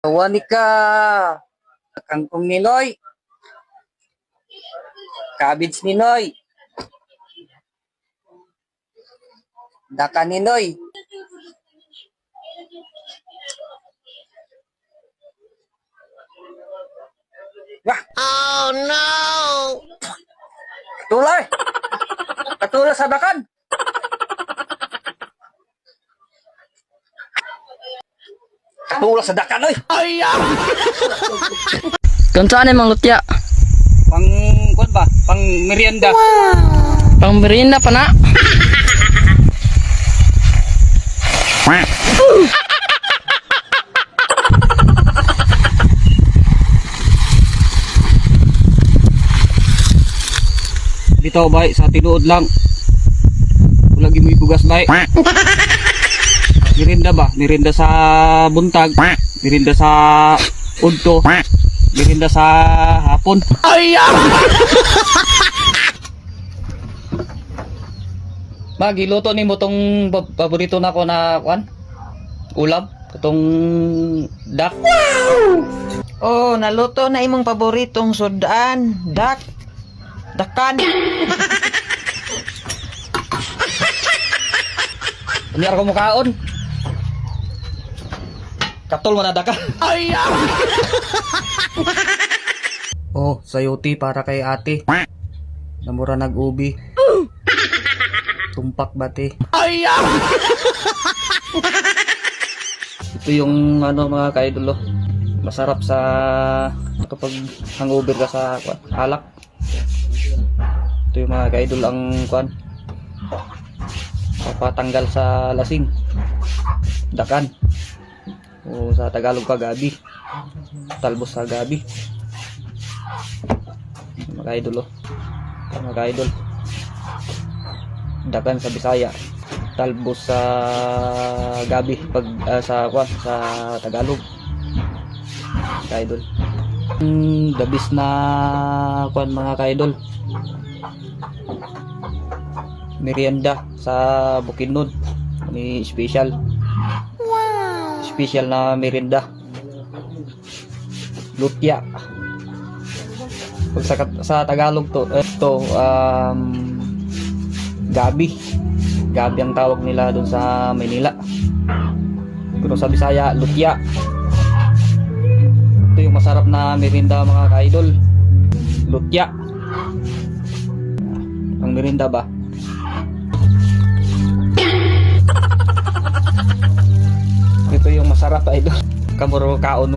Wani ka kangkong ni Noy. Cabbage ni Noy. Daka ni Noy. Wah, Oh no! tulay. Katulad sa dakan. Katulad sa dakan, oy. Kung saan yung mga lutya? Pang, kuwan ba? Pang merienda. Pang merienda pa na. Bitaw bay sa tinuod lang. Wala gyud mo ibugas bay. Merienda ba? Merienda sa buntag. Merienda sa udto. Merienda sa hapon. Magiluto ni mo tong paborito na ko na kwan. Ulam, katong dak. Oh, naluto na imong paboritong sudan, dakan. Unyar ko mukaon. Katol mo na daka. Oh, sayuti para kay ate. Namura nag-ubi. Tumpak bati. Ito yung ano mga kaidolo. Masarap sa kapag hangover ka sa kwan, alak. Ito yung mga kaidol ang kwan. Papatanggal sa lasing. Dakan. O sa Tagalog pa gabi. Talbos sa gabi. Mga idol oh. Mga idol. Dakan sa Bisaya. Talbos sa gabi pag sa kwan sa Tagalog. Mga idol. Dabis na kwan mga kaidol. Merienda sa Bukidnon. May special. Special na merienda. Lutya. Pag sa Tagalog to, ito gabi. Gabi ang tawag nila doon sa Manila. Pero sa Bisaya, lutya. Ito yung masarap na merienda mga ka-idol. Lutya. Ang merienda ba? Ito yung masarap idol. Kamuro kaon.